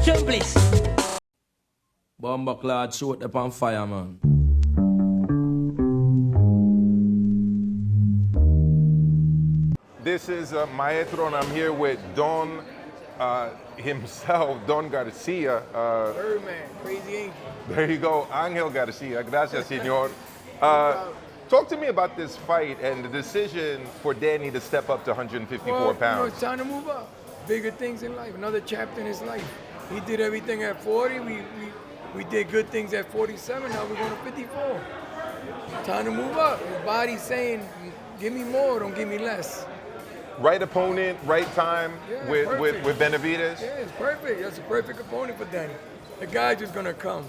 Matchroom, please. Bomber clad shoot up on fire, man. This is Maestro, and I'm here with Don himself, Don Garcia. Birdman, crazy angel. There you go, Angel Garcia. Gracias, señor. Talk to me about this fight and the decision for Danny to step up to 154 pounds. It's time to move up. Bigger things in life, another chapter in his life. He did everything at 40. We did good things at 47. Now we're going to 54. Time to move up. His body's saying, give me more, don't give me less. Right opponent, right time with Benavidez? Yeah, it's perfect. That's a perfect opponent for Danny. The guy's just going to come.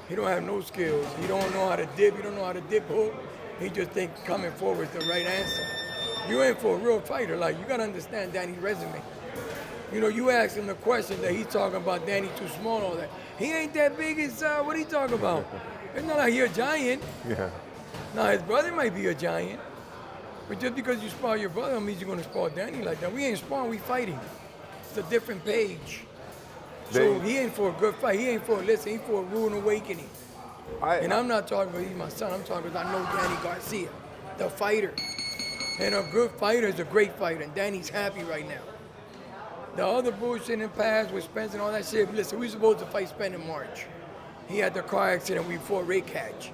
He don't have no skills. He don't know how to dip. He don't know how to dip hook. He just thinks coming forward is the right answer. You in for a real fighter. Like, you got to understand Danny's resume. You know, you ask him the question that he's talking about Danny too small and all that. He ain't that big as, what he talking about? It's not like he a giant. Yeah. Now, his brother might be a giant. But just because you spar your brother means you're going to spar Danny like that. We ain't sparring, we fighting. It's a different page. So he ain't for a good fight. He ain't for a listen. He for a rude awakening. And I'm not talking about he's my son. I'm talking about I know Danny Garcia, the fighter. And a good fighter is a great fighter. And Danny's happy right now. The other bullshit in the past with Spence and all that shit, listen, we supposed to fight Spence in March. He had the car accident, we fought Ray Catch.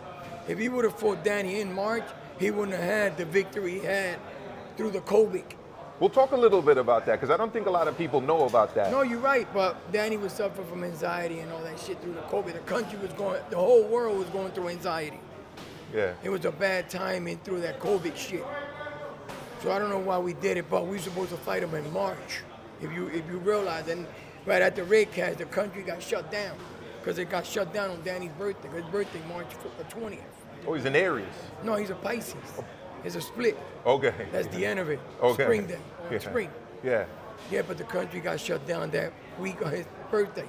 If he would have fought Danny in March, he wouldn't have had the victory he had through the COVID. We'll talk a little bit about that, because I don't think a lot of people know about that. No, you're right, but Danny was suffering from anxiety and all that shit through the COVID. The country was going, the whole world was going through anxiety. Yeah. It was a bad timing through that COVID shit. So I don't know why we did it, but we were supposed to fight him in March. If you realize, and right at the Red Cats, the country got shut down because it got shut down on Danny's birthday. His birthday, March 20th. Oh, he's an Aries. No, he's a Pisces. It's a split. Okay. That's the end of it. Okay. Spring day. Yeah. Spring. Yeah. Yeah, but the country got shut down that week of his birthday.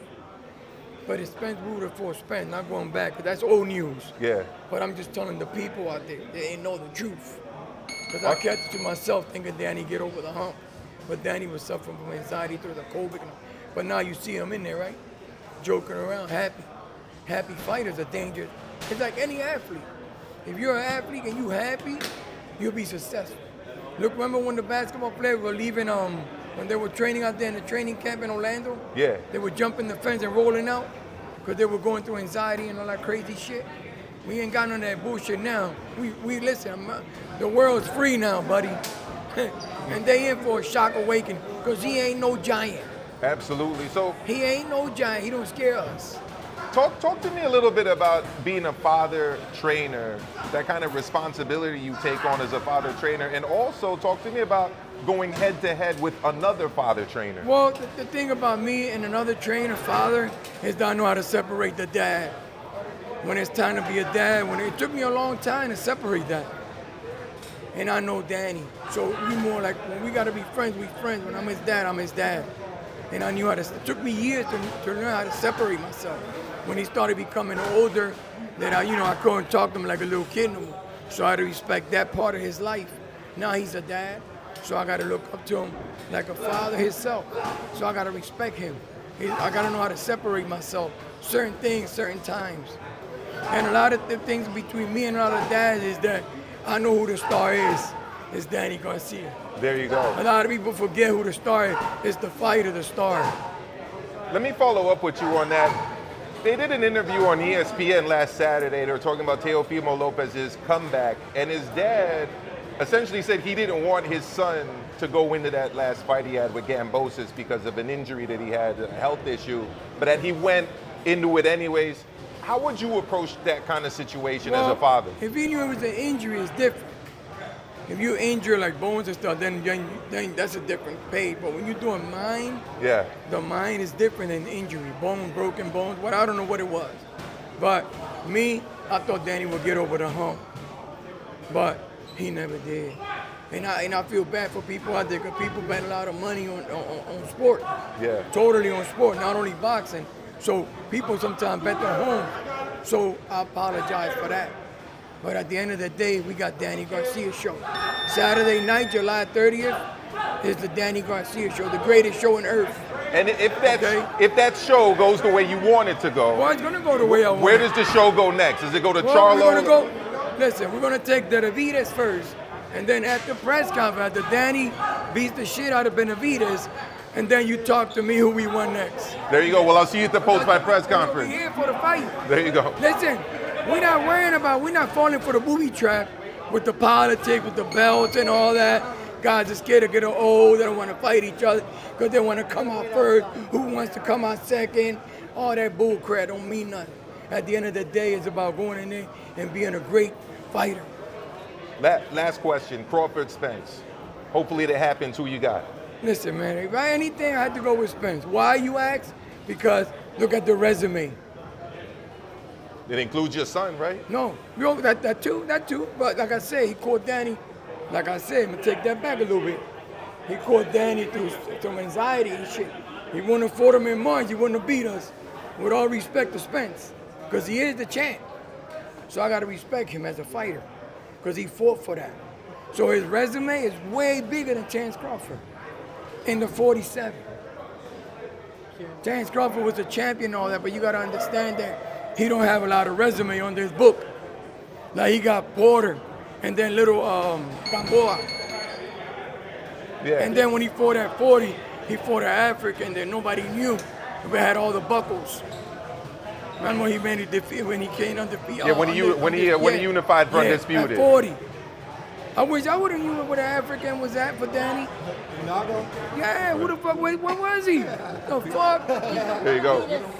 But it's Spence rooted for Spence, not going back, because that's old news. Yeah. But I'm just telling the people out there, they ain't know the truth. Because I kept it to myself thinking Danny get over the hump. But Danny was suffering from anxiety through the COVID. But now you see him in there, right? Joking around, happy. Happy fighters are dangerous. It's like any athlete. If you're an athlete and you happy, you'll be successful. Look, remember when the basketball players were leaving, when they were training out there in the training camp in Orlando? Yeah. They were jumping the fence and rolling out because they were going through anxiety and all that crazy shit. We ain't got none of that bullshit now. We listen, the world's free now, buddy. And they in for a shock awakening because he ain't no giant. Absolutely. So he ain't no giant. He don't scare us. Talk to me a little bit about being a father trainer, that kind of responsibility you take on as a father trainer, and also talk to me about going head to head with another father trainer. Well, the thing about me and another trainer, father, is that I know how to separate the dad. When it's time to be a dad, it took me a long time to separate that. And I know Danny. So we more like, when we gotta be friends, we friends. When I'm his dad, I'm his dad. And I knew how to, it took me years to learn how to separate myself. When he started becoming older, that I couldn't talk to him like a little kid no more. So I had to respect that part of his life. Now he's a dad, so I gotta look up to him like a father himself. So I gotta respect him. I gotta know how to separate myself. Certain things, certain times. And a lot of the things between me and a lot of dads is that I know who the star is. It's Danny Garcia. There you go. A lot of people forget who the star is. It's the fighter, the star. Let me follow up with you on that. They did an interview on ESPN last Saturday. They were talking about Teofimo Lopez's comeback, and his dad essentially said he didn't want his son to go into that last fight he had with Gambosis because of an injury that he had, a health issue, but that he went into it anyways. How would you approach that kind of situation as a father? If he knew it was an injury, it's different. If you injure like bones and stuff, then that's a different page. But when you're doing mind, the mind is different than injury. Broken bones, I don't know what it was. But me, I thought Danny would get over the hump. But he never did. And I feel bad for people out there because people bet a lot of money on sport. Yeah. Totally on sport, not only boxing. So people sometimes bet their home. So I apologize for that. But at the end of the day, we got Danny Garcia show. Saturday night, July 30th, is the Danny Garcia show, the greatest show on earth. And Okay. if that show goes the way you want it to go, Well, it's gonna go the way I want. where does the show go next? Does it go to Well, Charlo? we're gonna go. Listen, we're gonna take the Benavidez first, and then at the press conference, after Danny beats the shit out of Benavidez, and then you talk to me who we won next. There you go. Well, I'll see you at the post-fight press We're conference. here for the fight. There you go. Listen, we're not worrying about. We're not falling for the booby trap with the politics, with the belts and all that. Guys are scared to get old. They don't want to fight each other because they want to come out first. Who wants to come out second? All that bull crap don't mean nothing. At the end of the day, it's about going in there and being a great fighter. Last question, Crawford Spence. Hopefully that happens. Who you got? Listen, man, if I anything, I had to go with Spence. Why, you ask? Because look at the resume. It includes your son, right? No, that too. But like I said, he caught Danny. Like I said, I'm gonna take that back a little bit. He caught Danny through some anxiety and shit. He wouldn't have fought him in March. He wouldn't have beat us. With all respect to Spence, because he is the champ. So I gotta respect him as a fighter, because he fought for that. So his resume is way bigger than Chance Crawford in the 47. Chance Crawford was a champion and all that, but you gotta understand that he don't have a lot of resume on this book. Like he got Porter and then little Gamboa. Yeah. And then when he fought at 40, he fought an African that nobody knew. We had all the buckles. Remember when he made it defeat when he came undefeated? Yeah, when he unified for undisputed. At 40. I wish I would have knew where the African was at for Danny. Nago? Yeah, who the fuck? Where was he? The fuck? There you go.